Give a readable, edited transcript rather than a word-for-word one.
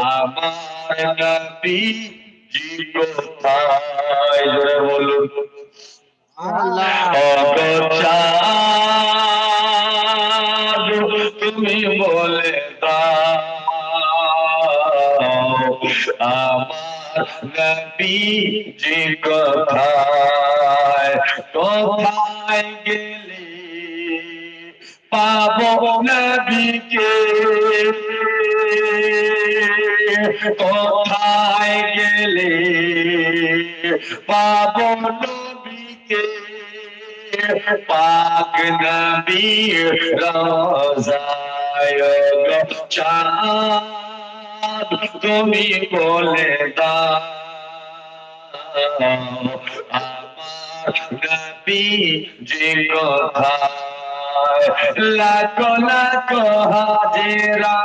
আমার নবী জি কোথায় জোরে বলুন আল্লাহ ওগো চাঁদ তুমি বলে দাও আমার নবী জি কোথায় কোথায় গেলে পাবো নবীকে কোথায় গেলে পাবো নবীকে পাক নবী রোজায় গো চাঁদ তুমি বলে দাও আমার নবী যে কোথায় লাখো লাখো হাজেরা